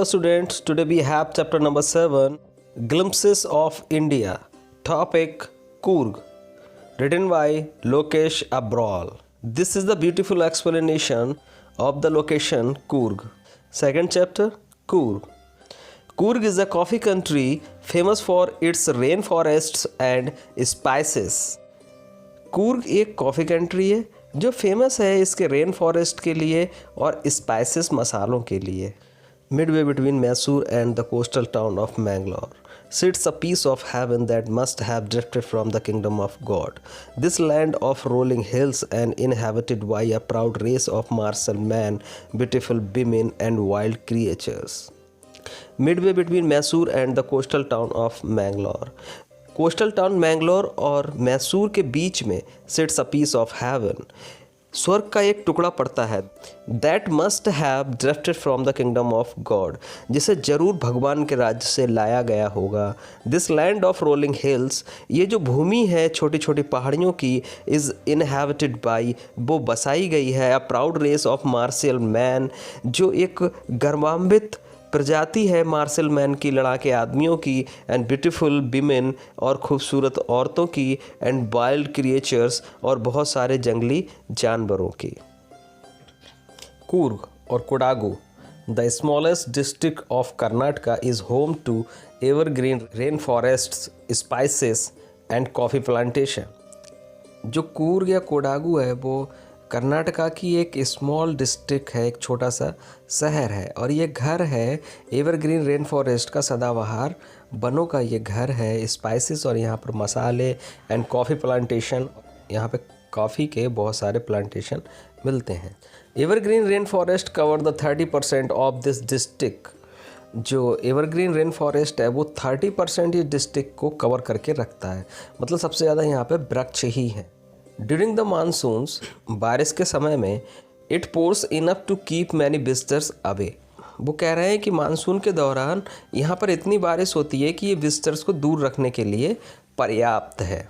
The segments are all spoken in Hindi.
Hello students, today we have chapter number 7, Glimpses of India. Topic Coorg, written by Lokesh Abral. This is the beautiful explanation of the location Coorg. Second chapter, Coorg. Coorg is a coffee country famous for its rainforests and spices. Coorg एक कॉफ़ी कंट्री है जो फेमस है इसके रेन फॉरेस्ट के लिए और स्पाइसेस मसालों के लिए. Midway between Mysore and the coastal town of Mangalore sits a piece of heaven that must have drifted from the kingdom of God. This land of rolling hills and inhabited by a proud race of martial men, beautiful women and wild creatures. Midway between Mysore and the coastal town of Mangalore. Coastal town Mangalore और मैसूर के बीच में sits a piece of heaven. स्वर्ग का एक टुकड़ा पड़ता है. That must have drifted from the kingdom of God, जिसे जरूर भगवान के राज्य से लाया गया होगा. This land of rolling hills, ये जो भूमि है छोटी छोटी पहाड़ियों की, इज़ इनहेबिटेड बाई, वो बसाई गई है. A proud race of martial man, जो एक गर्वान्वित प्रजाति है मार्शल मैन की, लड़ाके आदमियों की. एंड ब्यूटीफुल विमेन, और खूबसूरत औरतों की. एंड वाइल्ड क्रिएचर्स, और बहुत सारे जंगली जानवरों की. कूर्ग और Kodagu, the smallest district of Karnataka is home to evergreen rain forests, spices and coffee plantation. जो कूर्ग या कोडागू है वो कर्नाटका की एक स्मॉल डिस्ट्रिक्ट है, एक छोटा सा शहर है. और ये घर है एवरग्रीन रेन फॉरेस्ट का, सदाबहार वनों का ये घर है. स्पाइसेस और यहाँ पर मसाले एंड कॉफ़ी प्लांटेशन, यहाँ पे कॉफ़ी के बहुत सारे प्लांटेशन मिलते हैं. Evergreen rain forest cover the 30% of this district. जो एवरग्रीन रेन फॉरेस्ट है वो 30% इस डिस्ट्रिक्ट को कवर करके रखता है. मतलब सबसे ज़्यादा यहाँ पे वृक्ष ही हैं. ड्यूरिंग द मानसून्स, बारिश के समय में, it pours enough to keep many visitors away. वो कह रहे हैं कि मानसून के दौरान यहाँ पर इतनी बारिश होती है कि ये विजिटर्स को दूर रखने के लिए पर्याप्त है.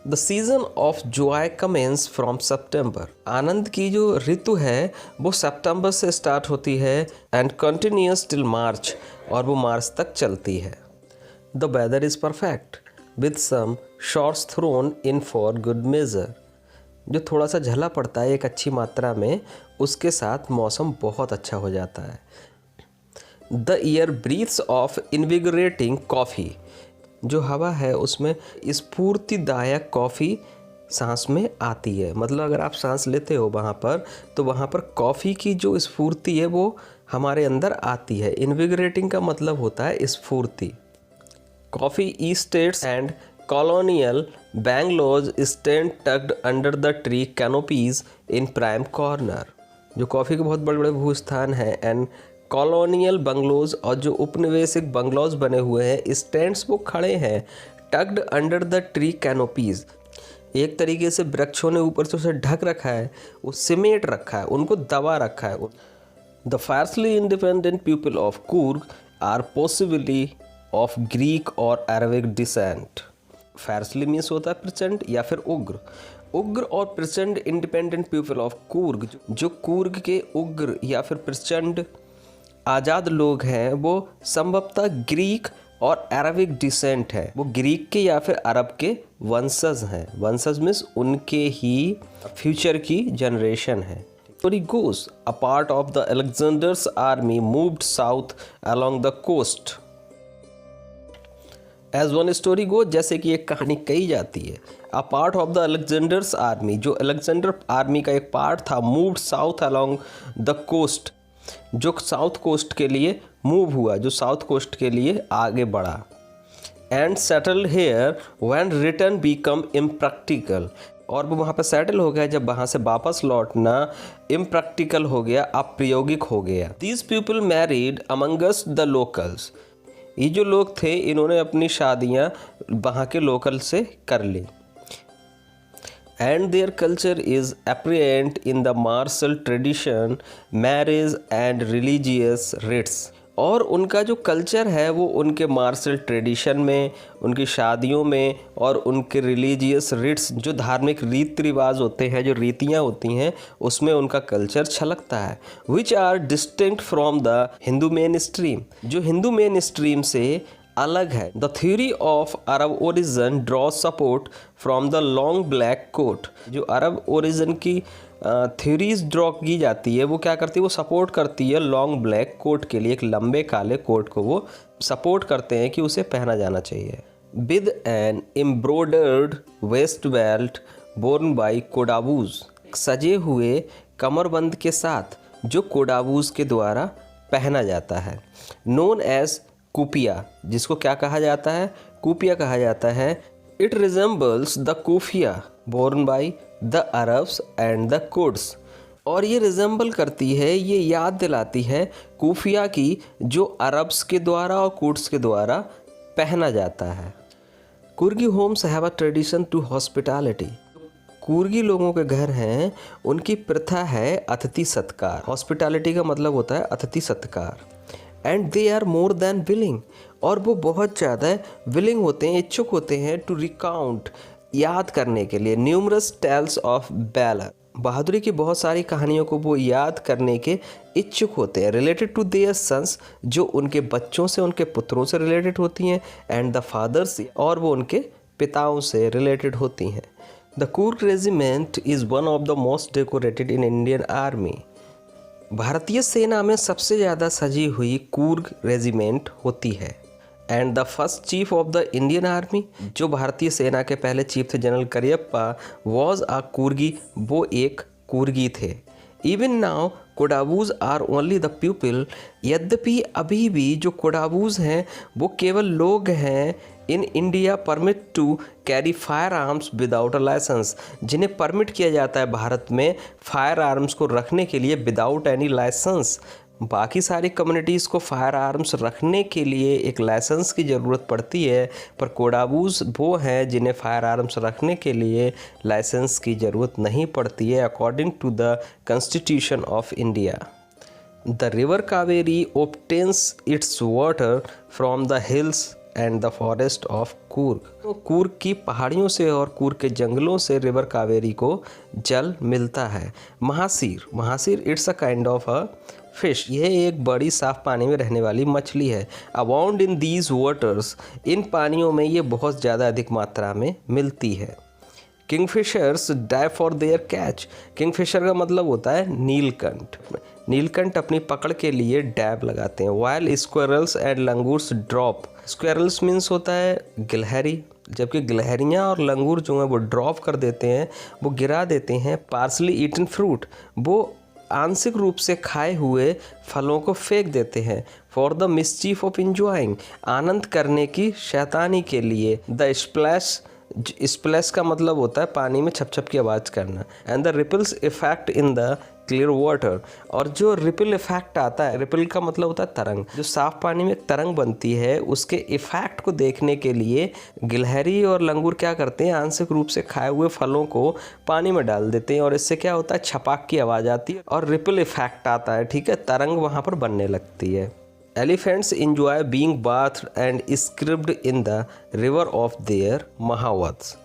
The season of joy commences from September. आनंद की जो ऋतु है वो सितंबर से स्टार्ट होती है एंड कंटिन्यूस टिल मार्च, और वो मार्च तक चलती है. The weather is perfect with some shots thrown in for good measure. जो थोड़ा सा झला पड़ता है एक अच्छी मात्रा में, उसके साथ मौसम बहुत अच्छा हो जाता है. The air breathes of invigorating coffee. जो हवा है उसमें स्फूर्तिदायक कॉफ़ी सांस में आती है. मतलब अगर आप सांस लेते हो वहाँ पर, तो वहाँ पर कॉफ़ी की जो स्फूर्ति है वो हमारे अंदर आती है. इन्विगरेटिंग का मतलब होता है स्फूर्ति. Coffee estates and colonial bungalows stand tucked under the tree canopies in prime corner. जो कॉफ़ी के बहुत बड़े बड़े भूस्थान हैं एंड कॉलोनियल बंगलोज, और जो उपनिवेशिक बंगलोज बने हुए हैं, स्टैंड्स वो खड़े हैं tucked under the tree canopies. एक तरीके से वृक्षों ने ऊपर से उसे ढक रखा है, वो सिमेट रखा है, उनको दबा रखा है. The fiercely independent people of Coorg are possibly of Greek और अरबिक डिसेंट. फायरली मीन्स होता है प्रचंड या फिर उग्र. उग्र और प्रचंड इंडिपेंडेंट पीपल ऑफ कूर्ग, जो कूर्ग के उग्र या फिर प्रचंड आज़ाद लोग हैं, वो संभवतः ग्रीक और अरबिक डिसेंट है. वो ग्रीक के या फिर अरब के वंशज हैं. वंशज मीन्स उनके ही फ्यूचर की जनरेशन है. Story goes, a part of the Alexander's army moved south along the coast. As one story go, जैसे कि एक कहानी कही जाती है. A part of the Alexander's army, जो अलेक्जेंडर आर्मी का एक पार्ट था, moved south along the coast, जो साउथ कोस्ट के लिए मूव हुआ, जो साउथ कोस्ट के लिए आगे बढ़ा. And settle here when return become impractical, और वो वहाँ पर सेटल हो गया जब वहाँ से वापस लौटना इम्प्रैक्टिकल हो गया, अप्रायोगिक हो गया. These people married amongst the locals. ये जो लोग थे इन्होंने अपनी शादियाँ वहाँ के लोकल से कर ली. And their culture is apparent in the martial tradition, marriage and religious rites. और उनका जो कल्चर है वो उनके मार्शल ट्रेडिशन में, उनकी शादियों में और उनके रिलीजियस रिट्स, जो धार्मिक रीति रिवाज होते हैं, जो रीतियाँ होती हैं, उसमें उनका कल्चर छलकता है। Which are distinct from the Hindu main stream, जो हिंदू मेन स्ट्रीम से अलग है। The theory of Arab origin draw support from the long black coat, जो अरब ओरिजिन की थ्योरीज ड्रॉ की जाती है वो क्या करती है, वो सपोर्ट करती है लॉन्ग ब्लैक कोट के लिए, एक लंबे काले कोट को वो सपोर्ट करते हैं कि उसे पहना जाना चाहिए। With an embroidered waist belt borne by Kodavas, सजे हुए कमरबंद के साथ जो कोडाबूज के द्वारा पहना जाता है। नोन एज कुपिया, जिसको क्या कहा जाता है, कुपिया कहा जाता है। It resembles the keffiyeh born by the Arabs and the Kurds, और ये रिजेंबल करती है, ये याद दिलाती है कुफिया की, जो अरब्स के द्वारा और कुर्ड्स के द्वारा पहना जाता है। Coorgi homes have a tradition to hospitality, Coorgi लोगों के घर हैं, उनकी प्रथा है अतिथि सत्कार। हॉस्पिटैलिटी का मतलब होता है अतिथि सत्कार। And they are more than willing, और वो बहुत ज़्यादा विलिंग होते हैं, इच्छुक होते हैं, टू रिकाउंट, याद करने के लिए, न्यूमरस टेल्स ऑफ वैलर, बहादुरी की बहुत सारी कहानियों को वो याद करने के इच्छुक होते हैं। रिलेटेड टू देयर सन्स, जो उनके बच्चों से, उनके पुत्रों से रिलेटेड होती हैं। एंड द फादर्स, और वो उनके पिताओं से रिलेटेड होती हैं। The Coorg regiment is one of the most decorated in Indian army, भारतीय सेना में सबसे ज़्यादा सजी हुई कूर्ग रेजिमेंट होती है। And the first chief of the Indian army, जो भारतीय सेना के पहले चीफ थे general Cariappa, was a Coorgi, वो एक कूर्गी थे। Even now Kodavas are only the people, यद्यपि अभी भी जो कोडाबूज हैं वो केवल लोग हैं in India permit to carry firearms without a licence, जिन्हें परमिट किया जाता है भारत में फायर आर्म्स को रखने के लिए विदाउट एनी लाइसेंस। बाकी सारी कम्युनिटीज़ को फायर आर्म्स रखने के लिए एक लाइसेंस की ज़रूरत पड़ती है, पर कोडाबूज वो हैं जिन्हें फायर आर्म्स रखने के लिए लाइसेंस की ज़रूरत नहीं पड़ती है, according to the constitution of India. The river Kaveri obtains its water from the hills and the forest of Coorg, तो कूर्ग की पहाड़ियों से और कूर्ग के जंगलों से रिवर कावेरी को जल मिलता है। Mahseer, mahseer it's a kind of a fish, यह एक बड़ी साफ पानी में रहने वाली मछली है। अबाउंड इन दीज वाटर्स, इन पानियों में ये बहुत ज़्यादा अधिक मात्रा में मिलती है। Kingfishers dive for their catch, kingfisher का मतलब होता है नीलकंठ, नीलकंठ अपनी पकड़ के लिए डैब लगाते हैं। While squirrels and langurs drop, squirrels means होता है गिलहरी, जबकि गिलहरियाँ और लंगूर जो हैं वो ड्रॉप कर देते हैं, वो गिरा देते हैं। पार्सली ईटन फ्रूट, वो आंशिक रूप से खाए हुए फलों को फेंक देते हैं। For the mischief of enjoying, आनंद करने की शैतानी के लिए। द स्प्लैश, स्प्लैश का मतलब होता है पानी में छप छप की आवाज़ करना। And the ripples effect in the clear water, और जो रिपल इफेक्ट आता है, रिपल का मतलब होता है तरंग, जो साफ पानी में एक तरंग बनती है, उसके इफेक्ट को देखने के लिए गिलहरी और लंगूर क्या करते हैं, आंशिक रूप से खाए हुए फलों को पानी में डाल देते हैं, और इससे क्या होता है, छपाक की आवाज़ आती है और रिपल इफेक्ट आता है, ठीक है, तरंग वहाँ पर बनने लगती है। Elephants enjoy being bathed and scrubbed in the river of their mahouts,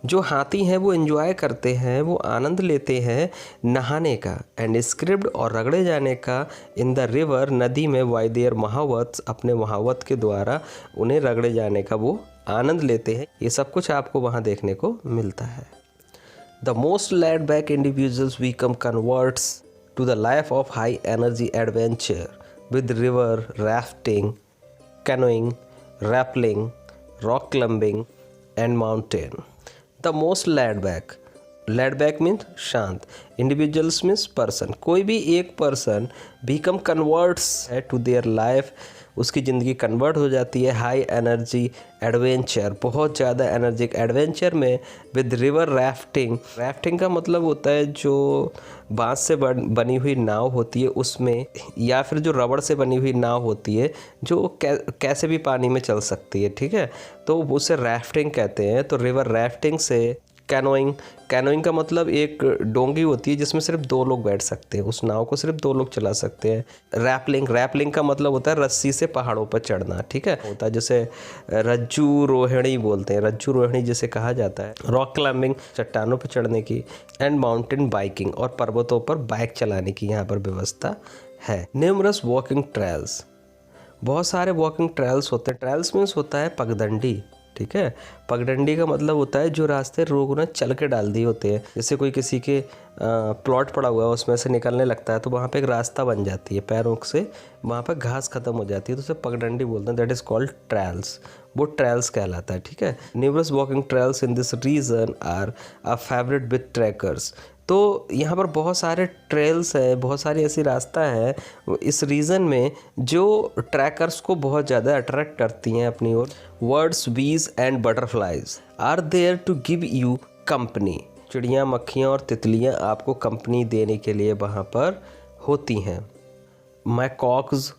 जो हाथी हैं वो एंजॉय करते हैं, वो आनंद लेते हैं नहाने का, एंड स्क्रिप्ड और रगड़े जाने का, इन द रिवर, नदी में, वाई देयर महावत, अपने महावत के द्वारा उन्हें रगड़े जाने का वो आनंद लेते हैं। ये सब कुछ आपको वहाँ देखने को मिलता है। The most laid back individuals become converts to the life of high energy adventure with river rafting, canoeing, rappelling, rock climbing and mountain. The most laid back means शांत, इंडिविजुअल्स मीन्स पर्सन, कोई भी एक पर्सन बिकम कन्वर्ट्स है टू देयर लाइफ, उसकी ज़िंदगी कन्वर्ट हो जाती है हाई एनर्जी एडवेंचर, बहुत ज़्यादा एनर्जिक एडवेंचर में, विद रिवर राफ्टिंग, राफ्टिंग का मतलब होता है जो बांस से बनी हुई नाव होती है उसमें, या फिर जो रबड़ से बनी हुई नाव होती है जो कैसे भी पानी में चल सकती है, ठीक है, तो उसे राफ्टिंग कहते हैं। तो रिवर राफ्टिंग से कैनोइंग, कैनोइंग का मतलब एक डोंगी होती है जिसमें सिर्फ 2 लोग बैठ सकते हैं, उस नाव को सिर्फ 2 लोग चला सकते हैं। रैपलिंग, रैपलिंग का मतलब होता है रस्सी से पहाड़ों पर चढ़ना, ठीक है, होता है जैसे रज्जू रोहिणी बोलते हैं, रज्जू रोहिणी जिसे कहा जाता है। रॉक क्लाइंबिंग, चट्टानों पर चढ़ने की। एंड माउंटेन बाइकिंग, और पर्वतों पर बाइक चलाने की यहाँ पर व्यवस्था है। न्यूमरस वॉकिंग ट्रेल्स, बहुत सारे वॉकिंग ट्रेल्स होते हैं। ट्रेल्स मीन्स होता है पगडंडी, ठीक है। पगडंडी का मतलब होता है जो रास्ते लोगों ने चल के डाल दिए होते हैं, जैसे कोई किसी के प्लॉट पड़ा हुआ है उसमें से निकलने लगता है तो वहाँ पे एक रास्ता बन जाती है, पैरों से वहाँ पे घास खत्म हो जाती है तो उसे पगडंडी बोलते हैं। दैट इज़ कॉल्ड ट्रेल्स, वो ट्रेल्स कहलाता है, ठीक है। Numerous walking trails in this region are a favourite with trekkers. तो यहाँ पर बहुत सारे ट्रेल्स हैं, बहुत सारी ऐसी रास्ता है इस रीजन में जो ट्रैकर्स को बहुत ज़्यादा अट्रैक्ट करती हैं अपनी ओर। Birds, bees and butterflies are there to give you company. चिड़ियाँ, मक्खियाँ और तितलियाँ आपको कंपनी देने के लिए वहाँ पर होती हैं। Macaques,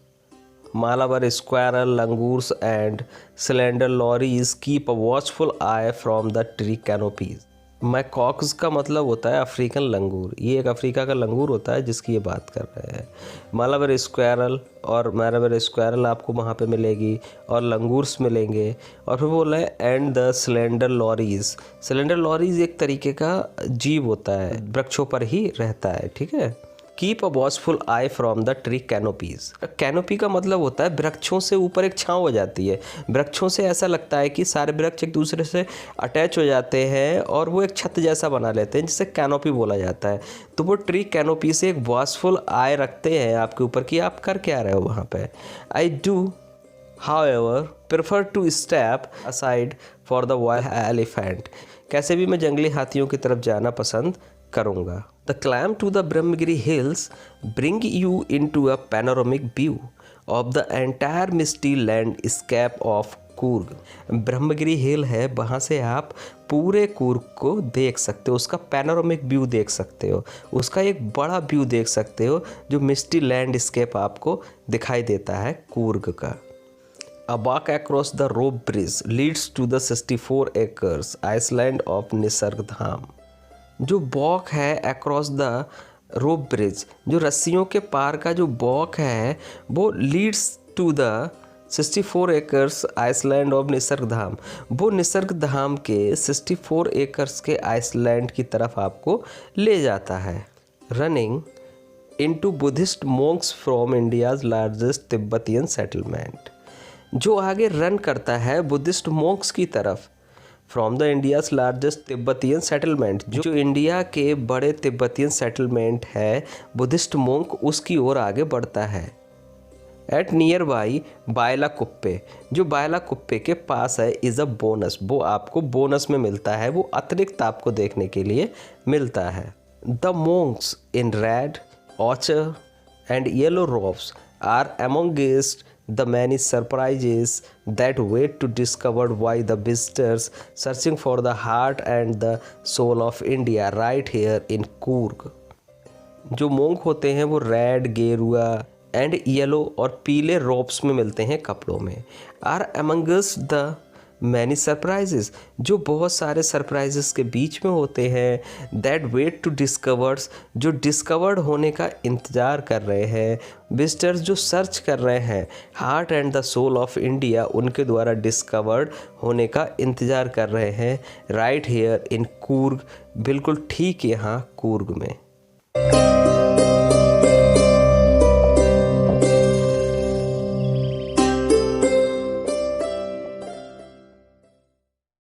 Malabar squirrel, langurs and slender lorises keep a watchful eye from the tree canopies. Macaques का मतलब होता है अफ्रीकन लंगूर, ये एक अफ्रीका का लंगूर होता है जिसकी ये बात कर रहे हैं। मालाबार स्क्वायरल, और मालाबार स्क्वायरल आपको वहाँ पे मिलेगी और लंगूर्स मिलेंगे। और फिर बोला है and the cylinder lorries. Cylinder lorries एक तरीके का जीव होता है, वृक्षों पर ही रहता है, ठीक है। Keep a watchful eye from the tree canopies. Canopy का मतलब होता है वृक्षों से ऊपर एक छांव हो जाती है, वृक्षों से ऐसा लगता है कि सारे वृक्ष एक दूसरे से अटैच हो जाते हैं और वो एक छत जैसा बना लेते हैं जिसे कैनोपी बोला जाता है। तो वो ट्री कैनोपी से एक वॉचफुल आई रखते हैं आपके ऊपर कि आप कर क्या रहे हो वहाँ पे। I do however prefer to step aside for the wild elephant। कैसे भी मैं जंगली हाथियों की तरफ जाना पसंद करूँगा। The climb to the Brahmagiri hills bring you into a panoramic view of the entire misty landscape of Coorg. Brahmagiri हिल है, वहाँ से आप पूरे कूर्ग को देख सकते हो, उसका पैनोरामिक व्यू देख सकते हो, उसका एक बड़ा व्यू देख सकते हो जो मिस्टी लैंडस्केप आपको दिखाई देता है कूर्ग का। A walk across the rope bridge leads to the 64 acres island of निसर्गधाम। जो वॉक है अक्रॉस द रोप ब्रिज, जो रस्सियों के पार का जो वॉक है वो leads to the 64 acres island of Nisargadhama, वो निसर्गधाम के 64 एकर्स के आइसलैंड की तरफ आपको ले जाता है। Running into Buddhist monks from India's largest Tibetan settlement, जो आगे रन करता है बुद्धिस्ट मोंक्स की तरफ from the India's largest Tibetan settlement, जो इंडिया के बड़े तिब्बतियन सेटलमेंट है बुद्धिस्ट मोंक उसकी ओर आगे बढ़ता है। एट नियर बाई बायला कुप्पे, जो बायला कुप्पे के पास है, इज़ अ बोनस, वो आपको बोनस में मिलता है, वो अतिरिक्त आपको देखने के लिए मिलता है। The monks in red ochre and yellow robes are amongst the many surprises that wait to discover why the visitors searching for the heart and the soul of India right here in Coorg। जो मोंक होते हैं वो रेड, गेरुआ एंड येलो और पीले रोब्स में मिलते हैं कपड़ों में। Are amongst the many surprises, जो बहुत सारे सरप्राइजेस के बीच में होते हैं। दैट वेट टू डिस्कवर्स, जो डिस्कवर्ड होने का इंतज़ार कर रहे हैं। विजिटर्स, जो सर्च कर रहे हैं। Heart and the soul of India, उनके द्वारा डिस्कवर्ड होने का इंतज़ार कर रहे हैं। राइट हेयर इन कूर्ग, बिल्कुल ठीक यहाँ कूर्ग में।